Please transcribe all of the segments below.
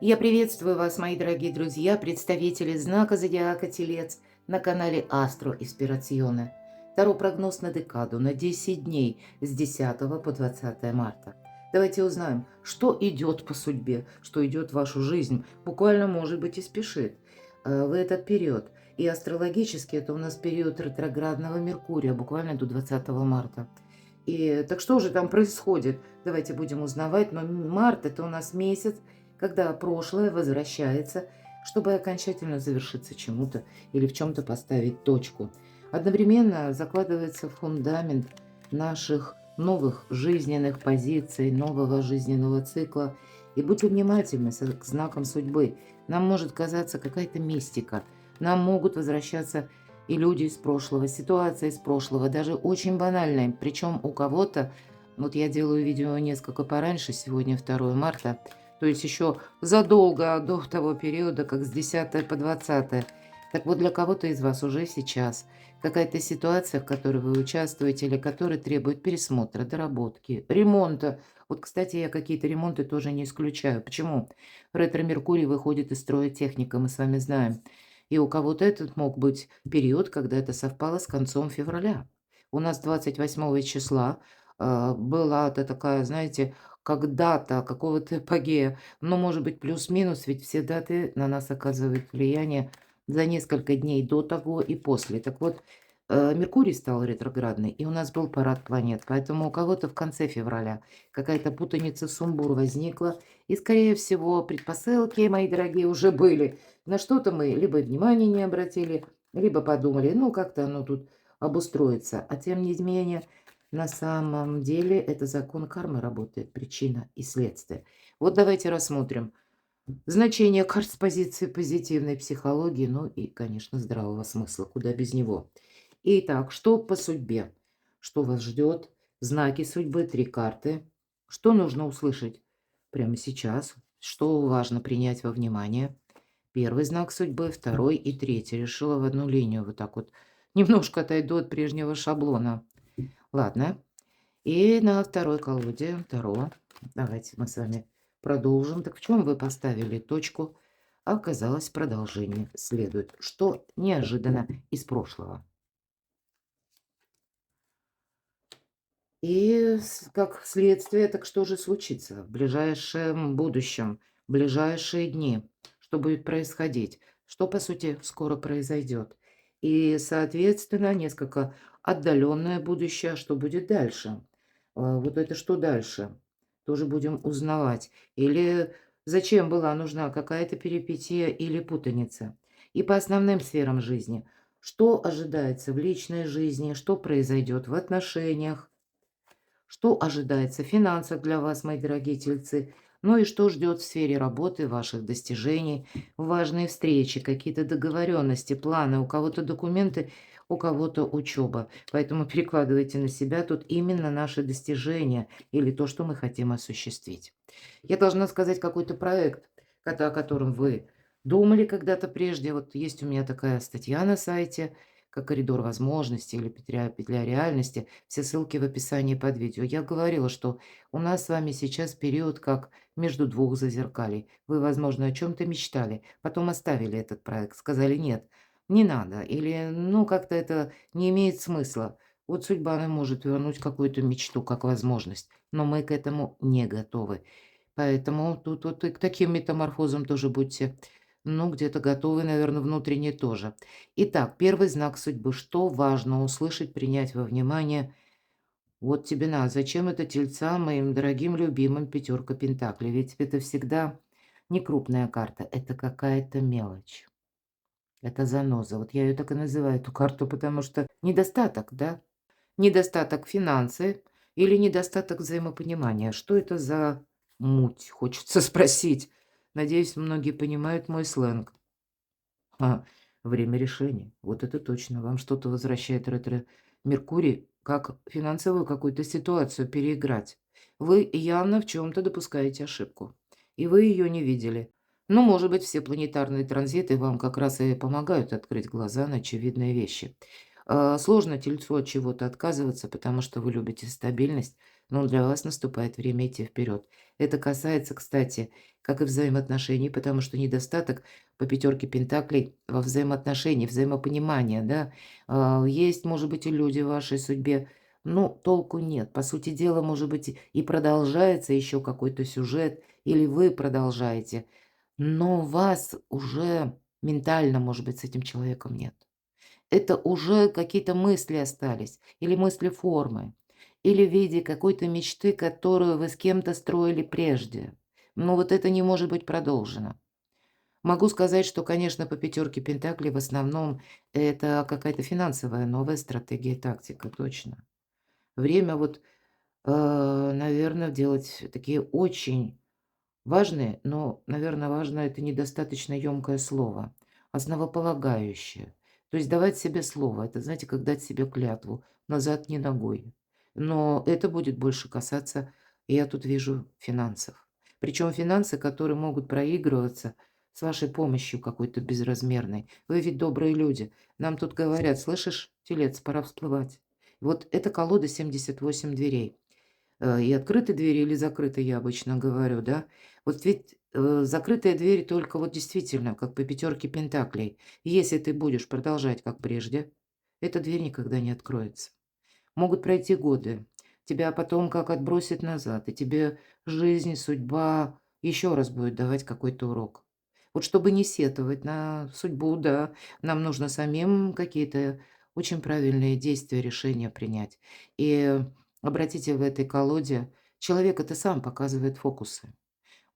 Я приветствую вас, мои дорогие друзья, представители знака зодиака Телец на канале Астро Инспирационе. Таро прогноз на декаду на 10 дней с 10 по 20 марта. Давайте узнаем, что идет по судьбе, что идет в вашу жизнь, буквально, может быть, и спешит в этот период. И астрологически это у нас период ретроградного Меркурия, буквально до 20 марта. И так что же там происходит? Давайте будем узнавать. Но март – это у нас месяц, когда прошлое возвращается, чтобы окончательно завершиться чему-то или в чем-то поставить точку. Одновременно закладывается фундамент наших новых жизненных позиций, нового жизненного цикла. И будьте внимательны к знакам судьбы. Нам может казаться какая-то мистика. Нам могут возвращаться и люди из прошлого, ситуация из прошлого, даже очень банальная. Причем у кого-то, вот я делаю видео несколько пораньше, сегодня 2 марта, то есть еще задолго до того периода, как с 10 по 20. Так вот, для кого-то из вас уже сейчас какая-то ситуация, в которой вы участвуете или которая требует пересмотра, доработки, ремонта. Вот, кстати, я какие-то ремонты тоже не исключаю. Почему? Ретро-Меркурий выходит из строя техника, мы с вами знаем. И у кого-то этот мог быть период, когда это совпало с концом февраля. У нас 28 числа была это такая, знаете, как дата какого-то эпогея. Но, может быть, плюс-минус, ведь все даты на нас оказывают влияние за несколько дней до того и после. Так вот, Меркурий стал ретроградный, и у нас был парад планет. Поэтому у кого-то в конце февраля какая-то путаница, сумбур возникла. И, скорее всего, предпосылки, мои дорогие, уже были. На что-то мы либо внимания не обратили, либо подумали, ну, как-то оно тут обустроится. А тем не менее, на самом деле это закон кармы работает, причина и следствие. Вот давайте рассмотрим значение карт с позиции позитивной психологии, ну и, конечно, здравого смысла, куда без него. Итак, что по судьбе? Что вас ждет? Знаки судьбы, 3 карты. Что нужно услышать прямо сейчас? Что важно принять во внимание? Первый знак судьбы, второй и третий. Решила в одну линию вот так вот. Немножко отойду от прежнего шаблона. Ладно. И на второй колоде Таро. Давайте мы с вами продолжим. Так в чем вы поставили точку? А оказалось, продолжение следует. Что неожиданно из прошлого. И как следствие, так что же случится в ближайшем будущем, в ближайшие дни? Что будет происходить? Что, по сути, скоро произойдет? И, соответственно, несколько отдаленное будущее, что будет дальше? Вот это что дальше? Тоже будем узнавать. Или зачем была нужна какая-то перипетия или путаница? И по основным сферам жизни. Что ожидается в личной жизни? Что произойдет в отношениях? Что ожидается в финансах для вас, мои дорогие тельцы? Ну и что ждет в сфере работы, ваших достижений, важные встречи, какие-то договоренности, планы, у кого-то документы, у кого-то учеба. Поэтому перекладывайте на себя тут именно наши достижения или то, что мы хотим осуществить. Я должна сказать какой-то проект, о котором вы думали когда-то прежде. Вот есть у меня такая статья на сайте, как «Коридор возможностей» или «Петля реальности». Все ссылки в описании под видео. Я говорила, что у нас с вами сейчас период как между двух зазеркалий. Вы, возможно, о чем-то мечтали, потом оставили этот проект, сказали «нет, не надо» или «ну, как-то это не имеет смысла». Вот судьба нам может вернуть какую-то мечту как возможность, но мы к этому не готовы. Поэтому тут вот и к таким метаморфозам тоже будьте, ну, где-то готовы, наверное, внутренне тоже. Итак, первый знак судьбы. Что важно услышать, принять во внимание? Вот тебе на. Зачем это тельца моим дорогим любимым пятерка пентаклей? Ведь это всегда не крупная карта, это какая-то мелочь. Это заноза. Вот я ее так и называю, эту карту, потому что недостаток, да? Недостаток финансы или недостаток взаимопонимания? Что это за муть, хочется спросить. Надеюсь, многие понимают мой сленг. Время решений. Вот это точно. Вам что-то возвращает ретро-Меркурий, как финансовую какую-то ситуацию переиграть. Вы явно в чем-то допускаете ошибку, и вы ее не видели. Ну, может быть, все планетарные транзиты вам как раз и помогают открыть глаза на очевидные вещи. Сложно тельцу от чего-то отказываться, потому что вы любите стабильность, но для вас наступает время идти вперед. Это касается, кстати, как и взаимоотношений, потому что недостаток по пятерке пентаклей во взаимоотношении, взаимопонимания, да. Есть, может быть, и люди в вашей судьбе, но толку нет. По сути дела, может быть, и продолжается еще какой-то сюжет, или вы продолжаете, но вас уже ментально, может быть, с этим человеком нет. Это уже какие-то мысли остались, или мысли формы, или в виде какой-то мечты, которую вы с кем-то строили прежде. Но вот это не может быть продолжено. Могу сказать, что, конечно, по пятерке пентаклей в основном это какая-то финансовая новая стратегия и тактика, точно. Время вот, наверное, делать такие очень важные, но, наверное, важно — это недостаточно ёмкое слово, основополагающее. То есть давать себе слово — это, знаете, как дать себе клятву: назад не ногой. Но это будет больше касаться, я тут вижу, финансов. Причем финансы, которые могут проигрываться с вашей помощью какой-то безразмерной. Вы ведь добрые люди. Нам тут говорят: "Слышишь, телец, пора всплывать". Вот эта колода 78 дверей. И открыты двери или закрыты, я обычно говорю, да. Вот ведь, закрытая дверь только вот действительно, как по пятерке пентаклей. Если ты будешь продолжать как прежде, эта дверь никогда не откроется. Могут пройти годы, тебя потом как отбросит назад, и тебе жизнь, судьба еще раз будет давать какой-то урок. Вот чтобы не сетовать на судьбу, да, нам нужно самим какие-то очень правильные действия, решения принять. И обратите в этой колоде, человек это сам показывает фокусы.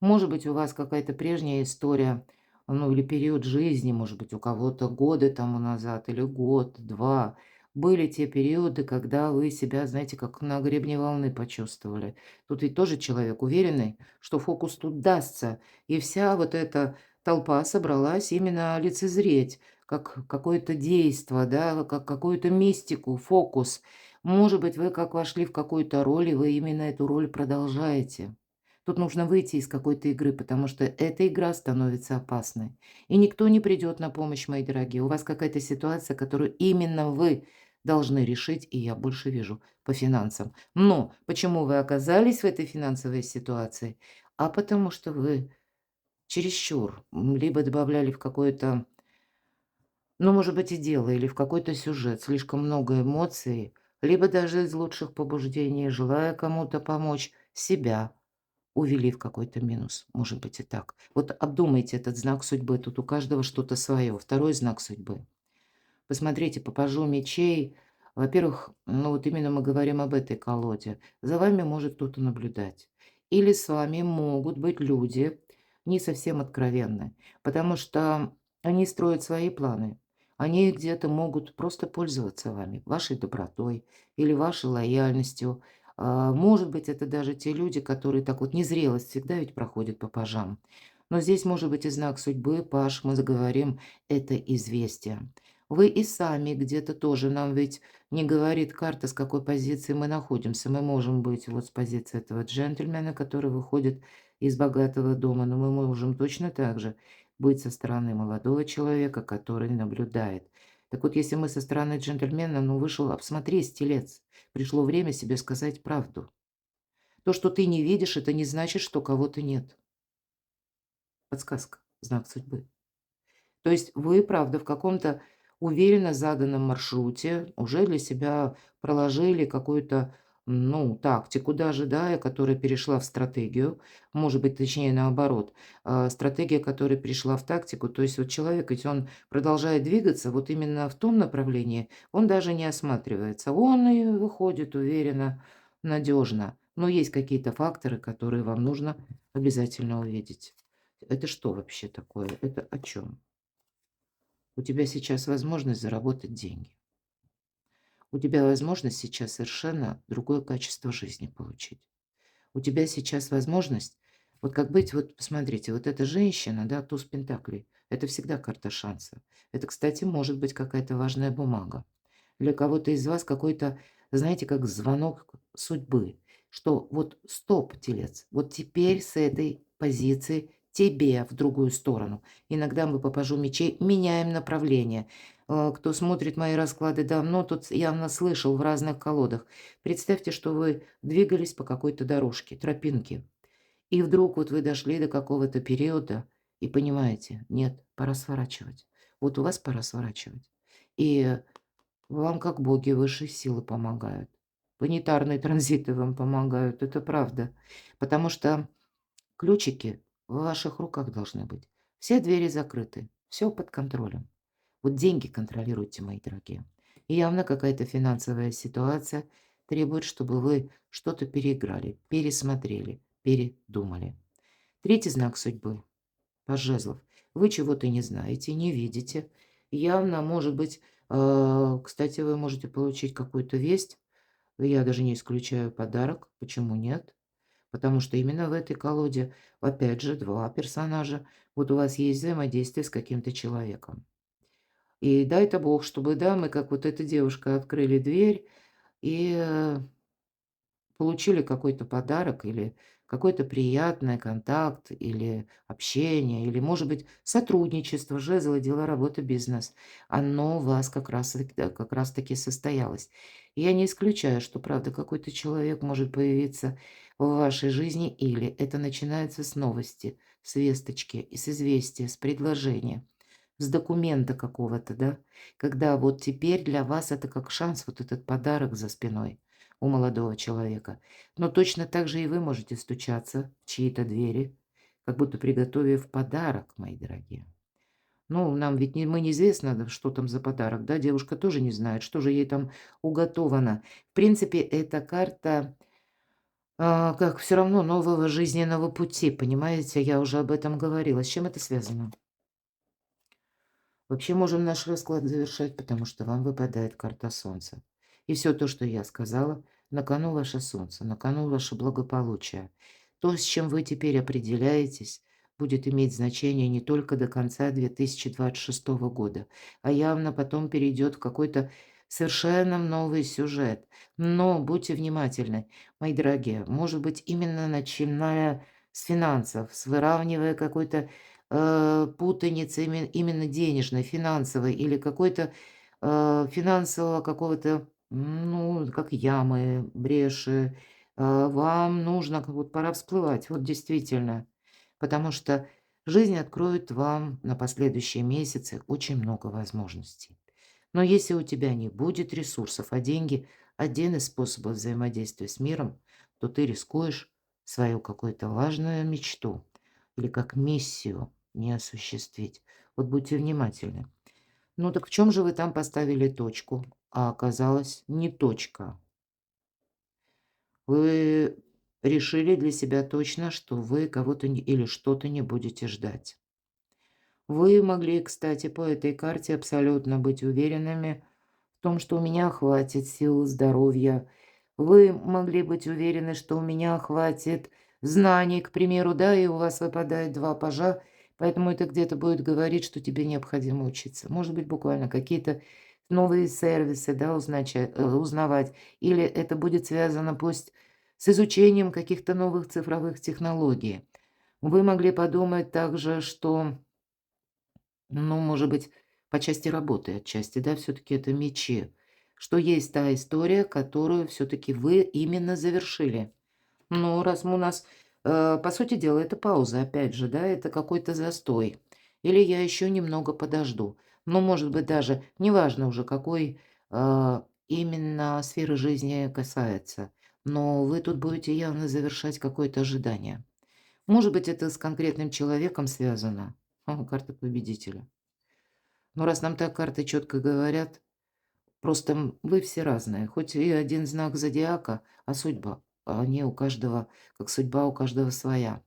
Может быть, у вас какая-то прежняя история, ну, или период жизни, может быть, у кого-то годы тому назад или год, 2. Были те периоды, когда вы себя, знаете, как на гребне волны почувствовали. Тут ведь тоже человек уверенный, что фокус тут дастся, и вся вот эта толпа собралась именно лицезреть, как какое-то действо, да, как какую-то мистику, фокус. Может быть, вы как вошли в какую-то роль, и вы именно эту роль продолжаете. Тут нужно выйти из какой-то игры, потому что эта игра становится опасной. И никто не придет на помощь, мои дорогие. У вас какая-то ситуация, которую именно вы должны решить, и я больше вижу по финансам. Но почему вы оказались в этой финансовой ситуации? А потому что вы чересчур либо добавляли в какое-то, ну, может быть, и дело, или в какой-то сюжет слишком много эмоций, либо даже из лучших побуждений, желая кому-то помочь, себя увели в какой-то минус. Может быть и так. Вот обдумайте этот знак судьбы. Тут у каждого что-то свое. Второй знак судьбы. Посмотрите, по пажу мечей. Во-первых, ну вот именно мы говорим об этой колоде. За вами может кто-то наблюдать. Или с вами могут быть люди не совсем откровенны, потому что они строят свои планы. Они где-то могут просто пользоваться вами, вашей добротой или вашей лояльностью. Может быть, это даже те люди, которые так вот незрелость всегда ведь проходит по пажам. Но здесь может быть и знак судьбы, паж, мы заговорим, это известие. Вы и сами где-то тоже, нам ведь не говорит карта, с какой позиции мы находимся. Мы можем быть вот с позиции этого джентльмена, который выходит из богатого дома, но мы можем точно так же быть со стороны молодого человека, который наблюдает. Так вот, если мы со стороны джентльмена, ну, вышел, обсмотрись, телец. Пришло время себе сказать правду. То, что ты не видишь, это не значит, что кого-то нет. Подсказка, знак судьбы. То есть вы, правда, в каком-то уверенно заданном маршруте уже для себя проложили какую-то, ну, тактику даже, да, которая перешла в стратегию. Может быть, точнее, наоборот. Стратегия, которая перешла в тактику. То есть вот человек, ведь он продолжает двигаться вот именно в том направлении, он даже не осматривается. Он и выходит уверенно, надежно. Но есть какие-то факторы, которые вам нужно обязательно увидеть. Это что вообще такое? Это о чем? У тебя сейчас возможность заработать деньги. У тебя возможность сейчас совершенно другое качество жизни получить. У тебя сейчас возможность, вот как быть, вот посмотрите, вот эта женщина, да, туз пентаклей, это всегда карта шанса. Это, кстати, может быть какая-то важная бумага. Для кого-то из вас какой-то, знаете, как звонок судьбы, что вот стоп, телец, вот теперь с этой позиции тебе в другую сторону. Иногда мы по пажу мечей меняем направление. Кто смотрит мои расклады давно, тот явно слышал в разных колодах. Представьте, что вы двигались по какой-то дорожке, тропинке. И вдруг вот вы дошли до какого-то периода и понимаете: нет, пора сворачивать. Вот у вас пора сворачивать. И вам как боги высшей силы помогают. Планетарные транзиты вам помогают, это правда. Потому что ключики в ваших руках должны быть. Все двери закрыты, все под контролем. Вот деньги контролируйте, мои дорогие. И явно какая-то финансовая ситуация требует, чтобы вы что-то переиграли, пересмотрели, передумали. Третий знак судьбы. Паж жезлов. Вы чего-то не знаете, не видите. Явно, может быть, кстати, вы можете получить какую-то весть. Я даже не исключаю подарок. Почему нет? Потому что именно в этой колоде, опять же, 2 персонажа. Вот у вас есть взаимодействие с каким-то человеком. И дай-то бог, чтобы, да, мы, как вот эта девушка, открыли дверь и получили какой-то подарок или какой-то приятный контакт, или общение, или, может быть, сотрудничество, жезлы, дела, работа, бизнес. Оно у вас как раз таки состоялось. И я не исключаю, что, правда, какой-то человек может появиться в вашей жизни, или это начинается с новости, с весточки, и с известия, с предложения, с документа какого-то, да, когда вот теперь для вас это как шанс, вот этот подарок за спиной у молодого человека. Но точно так же и вы можете стучаться в чьи-то двери, как будто приготовив подарок, мои дорогие. Ну, нам ведь мы неизвестно, да, что там за подарок, да, девушка тоже не знает, что же ей там уготовано. В принципе, эта карта, как все равно нового жизненного пути, понимаете, я уже об этом говорила. С чем это связано? Вообще можем наш расклад завершать, потому что вам выпадает карта Солнца. И все то, что я сказала, на кону ваше Солнце, на кону ваше благополучие. То, с чем вы теперь определяетесь, будет иметь значение не только до конца 2026 года, а явно потом перейдет в какой-то совершенно новый сюжет. Но будьте внимательны, мои дорогие, может быть, именно начиная с финансов, с выравнивая какой-то путаницы именно денежной, финансовой или какой-то, финансового какого-то, ну, как ямы, бреши. Вам нужно, как вот пора всплывать, вот действительно. Потому что жизнь откроет вам на последующие месяцы очень много возможностей. Но если у тебя не будет ресурсов, а деньги– один из способов взаимодействия с миром, то ты рискуешь свою какую-то важную мечту или как миссию не осуществить. Вот будьте внимательны. Ну так в чем же вы там поставили точку? А оказалось, не точка. Вы решили для себя точно, что вы кого-то или что-то не будете ждать. Вы могли, кстати, по этой карте абсолютно быть уверенными в том, что у меня хватит сил, здоровья. Вы могли быть уверены, что у меня хватит знаний, к примеру, да, и у вас выпадает 2 пажа, поэтому это где-то будет говорить, что тебе необходимо учиться. Может быть, буквально какие-то новые сервисы, да, узнавать. Или это будет связано пусть с изучением каких-то новых цифровых технологий. Вы могли подумать также, что ну, может быть, по части работы отчасти, да, все таки это мечи. Что есть та история, которую все таки вы именно завершили. Ну, раз у нас, по сути дела, это пауза, опять же, да, это какой-то застой. Или я еще немного подожду. Ну, может быть, даже неважно уже, какой, именно сферы жизни касается, но вы тут будете явно завершать какое-то ожидание. Может быть, это с конкретным человеком связано. Карта победителя. Но раз нам так карты четко говорят, просто вы все разные. Хоть и один знак зодиака, а судьба, а они у каждого, как судьба у каждого своя.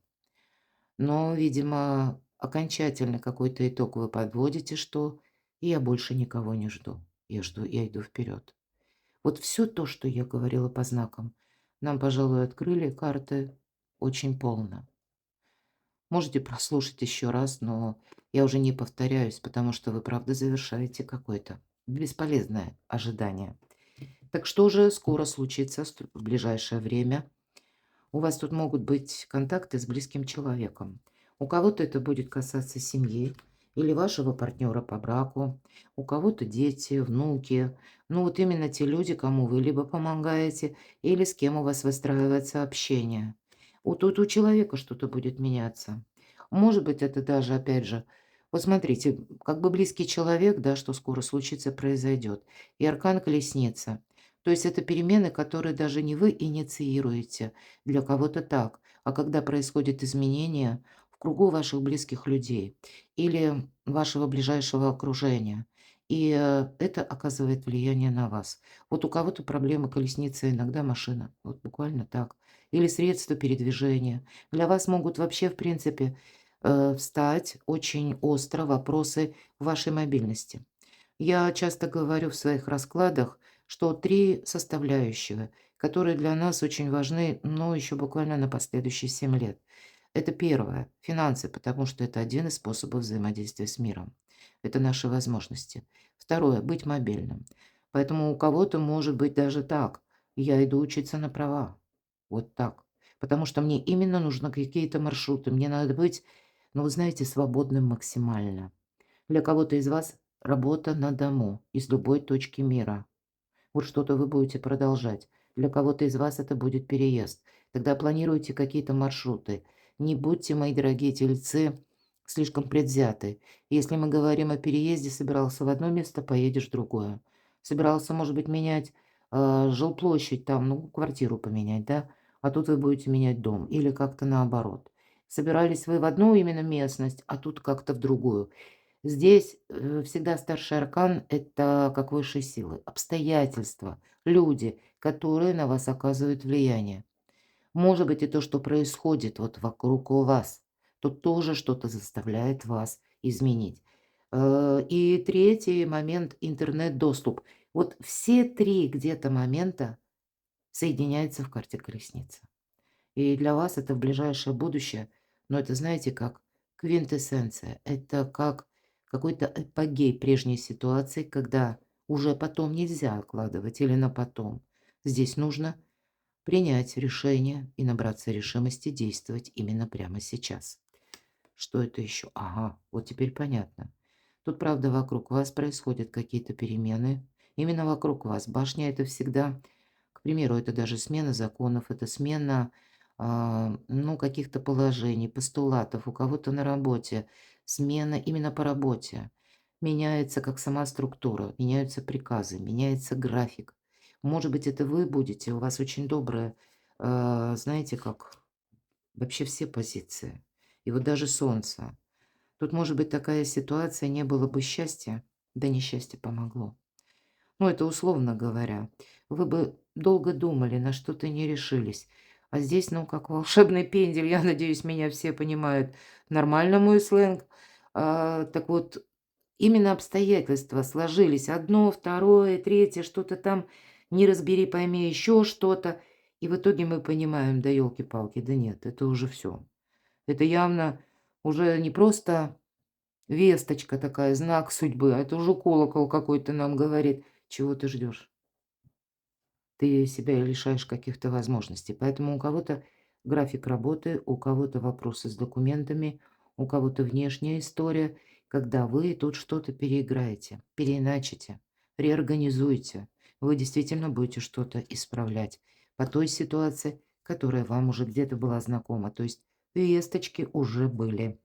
Но, видимо, окончательно какой-то итог вы подводите, что я больше никого не жду. Я иду вперед. Вот все то, что я говорила по знакам, нам, пожалуй, открыли карты очень полно. Можете прослушать еще раз, но я уже не повторяюсь, потому что вы, правда, завершаете какое-то бесполезное ожидание. Так что же скоро случится в ближайшее время? У вас тут могут быть контакты с близким человеком. У кого-то это будет касаться семьи или вашего партнера по браку, у кого-то дети, внуки. Ну вот именно те люди, кому вы либо помогаете, или с кем у вас выстраивается общение. Тут у человека что-то будет меняться. Может быть, это даже, опять же, вот смотрите, как бы близкий человек, да, что скоро случится, произойдет. И аркан колесница. То есть это перемены, которые даже не вы инициируете, для кого-то так, а когда происходит изменение в кругу ваших близких людей или вашего ближайшего окружения. И это оказывает влияние на вас. Вот у кого-то проблема колесницы, иногда машина. Вот буквально так или средства передвижения. Для вас могут вообще, в принципе, встать очень остро вопросы вашей мобильности. Я часто говорю в своих раскладах, что 3 составляющие, которые для нас очень важны, но еще буквально на последующие 7 лет. Это первое– финансы, потому что это один из способов взаимодействия с миром. Это наши возможности. Второе– быть мобильным. Поэтому у кого-то может быть даже так. Я иду учиться на права. Вот так. Потому что мне именно нужны какие-то маршруты. Мне надо быть, ну, вы знаете, свободным максимально. Для кого-то из вас работа на дому из любой точки мира. Вот что-то вы будете продолжать. Для кого-то из вас это будет переезд. Тогда планируйте какие-то маршруты. Не будьте, мои дорогие тельцы, слишком предвзяты. Если мы говорим о переезде, собирался в одно место, поедешь в другое. Собирался, может быть, менять жилплощадь, там, ну, квартиру поменять, да? А тут вы будете менять дом или как-то наоборот. Собирались вы в одну именно местность, а тут как-то в другую. Здесь, всегда старший аркан– это как высшие силы, обстоятельства, люди, которые на вас оказывают влияние. Может быть, и то, что происходит вот вокруг у вас, то тоже что-то заставляет вас изменить. И третий момент– интернет-доступ. Вот все 3 где-то момента соединяются в карте колесницы. И для вас это в ближайшее будущее, но это, знаете, как квинтэссенция. Это как какой-то эпогей прежней ситуации, когда уже потом нельзя откладывать или на потом. Здесь нужно принять решение и набраться решимости действовать именно прямо сейчас. Что это еще? Ага, вот теперь понятно. Тут, правда, вокруг вас происходят какие-то перемены. Именно вокруг вас. Башня– это всегда, к примеру, это даже смена законов, это смена, ну, каких-то положений, постулатов у кого-то на работе, смена именно по работе. Меняется как сама структура, меняются приказы, меняется график. Может быть, это вы будете, у вас очень добрая, знаете, как вообще все позиции. И вот даже солнце. Тут может быть такая ситуация, не было бы счастья, да несчастье помогло. Ну, это условно говоря. Вы бы долго думали, на что-то не решились. А здесь, ну, как волшебный пендель, я надеюсь, меня все понимают. Нормально мой сленг. Так вот, именно обстоятельства сложились. Одно, второе, третье, что-то там, не разбери, пойми, еще что-то. И в итоге мы понимаем, да елки-палки, да нет, это уже все. Это явно уже не просто весточка такая, знак судьбы, а это уже колокол какой-то нам говорит, чего ты ждешь. Ты себя лишаешь каких-то возможностей. Поэтому у кого-то график работы, у кого-то вопросы с документами, у кого-то внешняя история, когда вы тут что-то переиграете, переиначите, реорганизуете. Вы действительно будете что-то исправлять по той ситуации, которая вам уже где-то была знакома. То есть весточки уже были.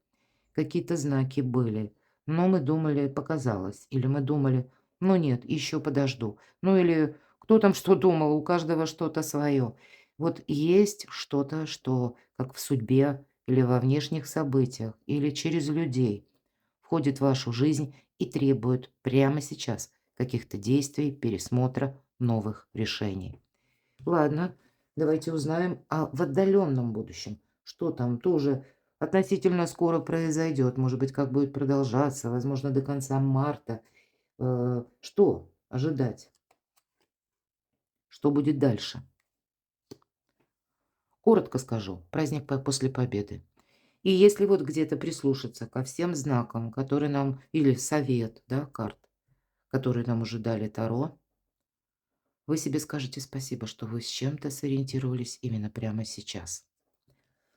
Какие-то знаки были. Но мы думали, показалось. Или мы думали, ну нет, еще подожду. Ну или кто там что думал, у каждого что-то свое. Вот есть что-то, что как в судьбе или во внешних событиях, или через людей входит в вашу жизнь и требует прямо сейчас каких-то действий, пересмотра, новых решений. Ладно, давайте узнаем, в отдаленном будущем, что там тоже относительно скоро произойдет, может быть, как будет продолжаться, возможно, до конца марта. Что ожидать? Что будет дальше? Коротко скажу. Праздник после победы. И если вот где-то прислушаться ко всем знакам, которые нам, или совет, да, карт, которые нам уже дали Таро, вы себе скажете спасибо, что вы с чем-то сориентировались именно прямо сейчас.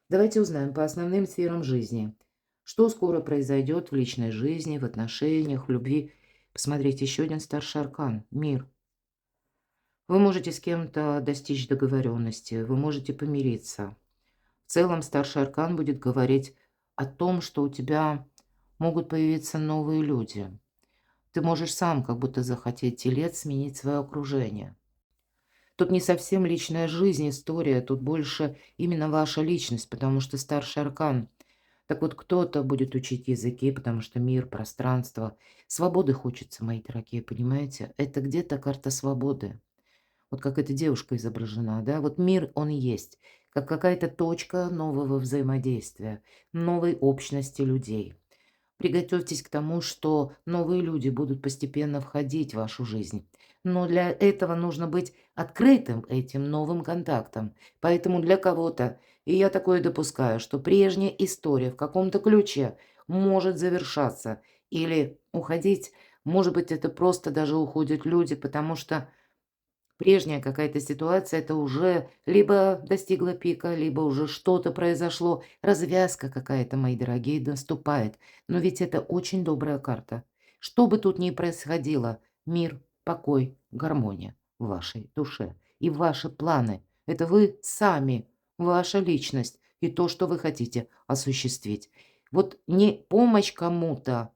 Давайте узнаем по основным сферам жизни, что скоро произойдет в личной жизни, в отношениях, в любви. Посмотрите, еще один старший аркан– мир. Вы можете с кем-то достичь договоренности, вы можете помириться. В целом старший аркан будет говорить о том, что у тебя могут появиться новые люди. Ты можешь сам как будто захотеть, телец, сменить свое окружение. Тут не совсем личная жизнь, история, тут больше именно ваша личность, потому что старший аркан. Так вот, кто-то будет учить языки, потому что мир, пространство, свободы хочется, мои дорогие, понимаете? Это где-то карта свободы. Вот как эта девушка изображена, да? Вот мир, он есть, как какая-то точка нового взаимодействия, новой общности людей. Приготовьтесь к тому, что новые люди будут постепенно входить в вашу жизнь. Но для этого нужно быть открытым этим новым контактам. Поэтому для кого-то, и я такое допускаю, что прежняя история в каком-то ключе может завершаться или уходить. Может быть, это просто даже уходят люди, потому что прежняя какая-то ситуация, это уже либо достигла пика, либо уже что-то произошло, развязка какая-то, мои дорогие, наступает. Но ведь это очень добрая карта. Что бы тут ни происходило, мир, покой, гармония в вашей душе и ваши планы. Это вы сами, ваша личность и то, что вы хотите осуществить. Вот не помощь кому-то,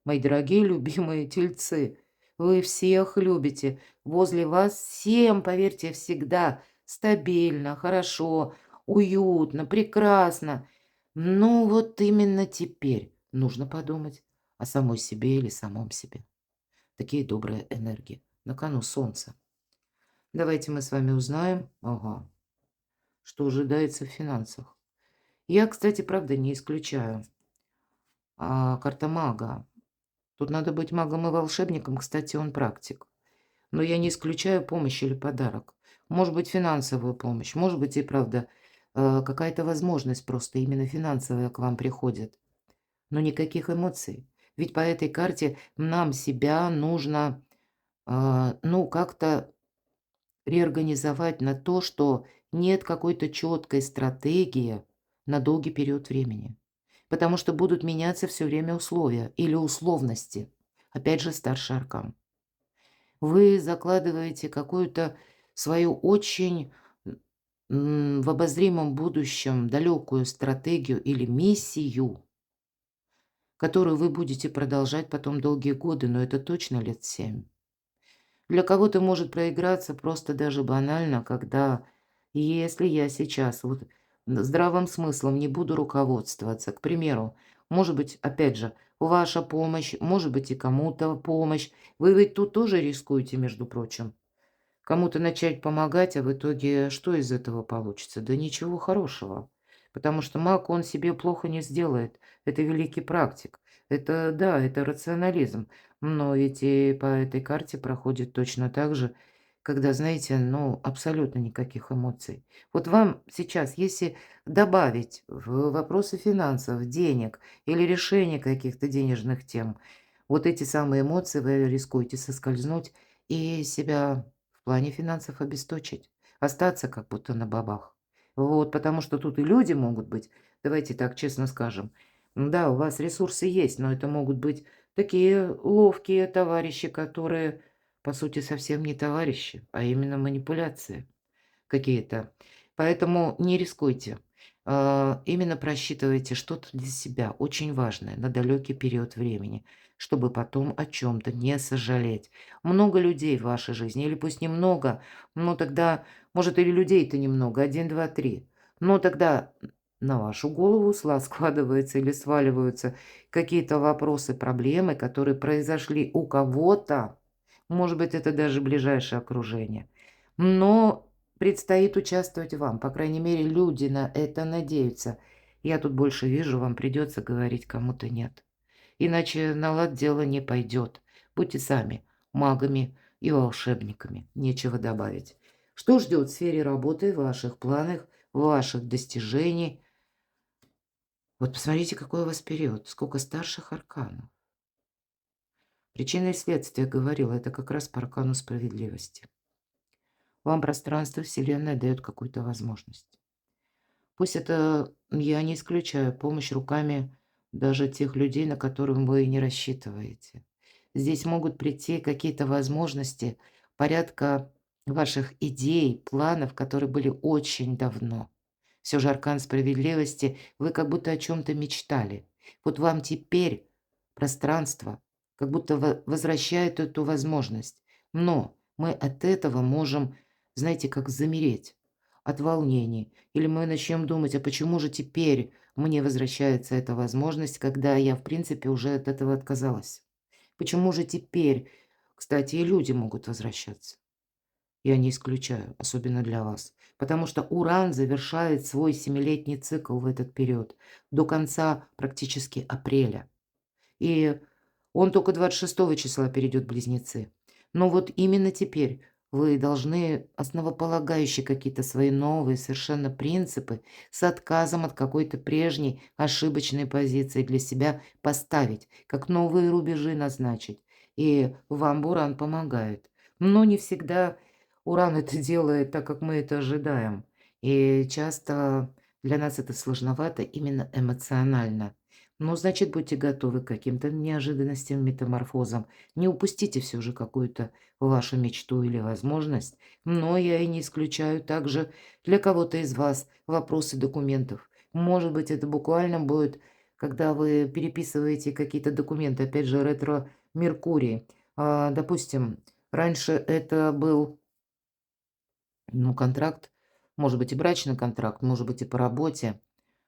мои дорогие любимые тельцы, вы всех любите. Возле вас всем, поверьте, всегда стабильно, хорошо, уютно, прекрасно. Но вот именно теперь нужно подумать о самой себе или самом себе. Такие добрые энергии. На кону солнце. Давайте мы с вами узнаем, ага, что ожидается в финансах. Я, кстати, правда, не исключаю. Карта мага. Тут надо быть магом и волшебником, кстати, он практик. Но я не исключаю помощь или подарок. Может быть, финансовую помощь, может быть, и правда, какая-то возможность просто именно финансовая к вам приходит. Но никаких эмоций. Ведь по этой карте нам себя нужно, ну, как-то реорганизовать на то, что нет какой-то четкой стратегии на долгий период времени. Потому что будут меняться все время условия или условности. Опять же, старший аркан. Вы закладываете какую-то свою очень, в обозримом будущем далекую стратегию или миссию, которую вы будете продолжать потом долгие годы, но это точно лет 7. Для кого-то может проиграться просто даже банально, когда если я сейчас вот здравым смыслом не буду руководствоваться, к примеру, может быть, опять же, ваша помощь, может быть, и кому-то помощь. Вы ведь тут тоже рискуете, между прочим. Кому-то начать помогать, а в итоге что из этого получится? Да ничего хорошего. Потому что маг, он себе плохо не сделает. Это великий практик. Это, да, это рационализм. Но ведь и по этой карте проходит точно так же, когда, знаете, ну, абсолютно никаких эмоций. Вот вам сейчас, если добавить в вопросы финансов, денег или решения каких-то денежных тем, вот эти самые эмоции, вы рискуете соскользнуть и себя в плане финансов обесточить, остаться как будто на бабах. Вот, потому что тут и люди могут быть, давайте так честно скажем. Да, у вас ресурсы есть, но это могут быть такие ловкие товарищи, которые, по сути, совсем не товарищи, а именно манипуляции какие-то. Поэтому не рискуйте. Именно просчитывайте что-то для себя очень важное на далекий период времени, чтобы потом о чем-то не сожалеть. Много людей в вашей жизни, или пусть немного, но тогда, может, или людей-то немного, один, два, три. Но тогда на вашу голову складываются или сваливаются какие-то вопросы, проблемы, которые произошли у кого-то. Может быть, это даже ближайшее окружение. Но предстоит участвовать вам. По крайней мере, люди на это надеются. Я тут больше вижу, вам придется говорить кому-то нет. Иначе на лад дело не пойдет. Будьте сами магами и волшебниками. Нечего добавить. Что ждет в сфере работы, в ваших планах, ваших достижений? Вот посмотрите, какой у вас период. Сколько старших арканов. Причина и следствие, говорила, это как раз по аркану справедливости. Вам пространство, Вселенная дает какую-то возможность. Пусть это, я не исключаю, помощь руками даже тех людей, на которых вы не рассчитываете. Здесь могут прийти какие-то возможности порядка ваших идей, планов, которые были очень давно. Все же аркан справедливости, вы как будто о чем-то мечтали. Вот вам теперь пространство как будто возвращает эту возможность. Но мы от этого можем, знаете, как замереть от волнений. Или мы начнем думать, а почему же теперь мне возвращается эта возможность, когда я, в принципе, уже от этого отказалась? Почему же теперь, кстати, и люди могут возвращаться? Я не исключаю, особенно для вас. Потому что Уран завершает свой семилетний цикл в этот период, до конца практически апреля. И он только 26 числа перейдет в Близнецы. Но вот именно теперь вы должны основополагающие какие-то свои новые совершенно принципы с отказом от какой-то прежней ошибочной позиции для себя поставить, как новые рубежи назначить. И вам Буран помогает. Но не всегда Уран это делает так, как мы это ожидаем. И часто для нас это сложновато именно эмоционально. Ну, значит, будьте готовы к каким-то неожиданностям, метаморфозам. Не упустите все же какую-то вашу мечту или возможность. Но я и не исключаю также для кого-то из вас вопросы документов. Может быть, это буквально будет, когда вы переписываете какие-то документы, опять же, ретро-Меркурий. Допустим, раньше это был, ну, контракт, может быть, и брачный контракт, может быть, и по работе.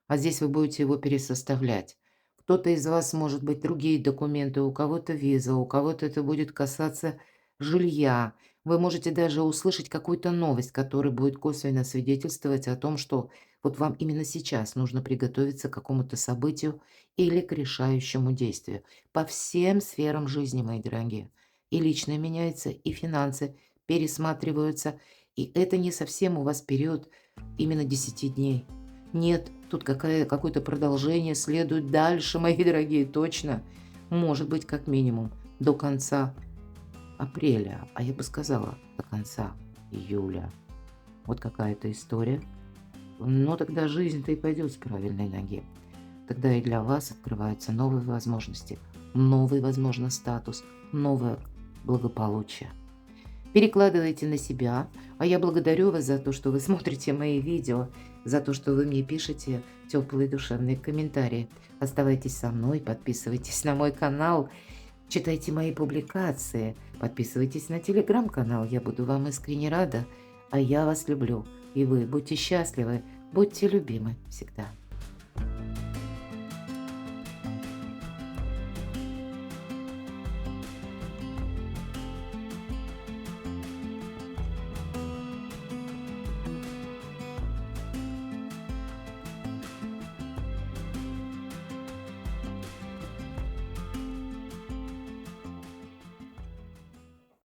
А здесь вы будете его пересоставлять. Кто-то из вас, может быть, другие документы, у кого-то виза, у кого-то это будет касаться жилья. Вы можете даже услышать какую-то новость, которая будет косвенно свидетельствовать о том, что вот вам именно сейчас нужно приготовиться к какому-то событию или к решающему действию. По всем сферам жизни, мои дорогие. И личное меняется, и финансы пересматриваются. И это не совсем у вас период именно 10 дней. Нет, тут какое-то продолжение следует дальше, мои дорогие, точно. Может быть, как минимум до конца апреля, а я бы сказала, до конца июля. Вот какая-то история. Но тогда жизнь-то и пойдет с правильной ноги. Тогда и для вас открываются новые возможности, новый, возможно, статус, новое благополучие. Перекладывайте на себя. А я благодарю вас за то, что вы смотрите мои видео, за то, что вы мне пишете теплые душевные комментарии. Оставайтесь со мной, подписывайтесь на мой канал, читайте мои публикации, подписывайтесь на телеграм-канал. Я буду вам искренне рада. А я вас люблю. И вы будьте счастливы, будьте любимы всегда.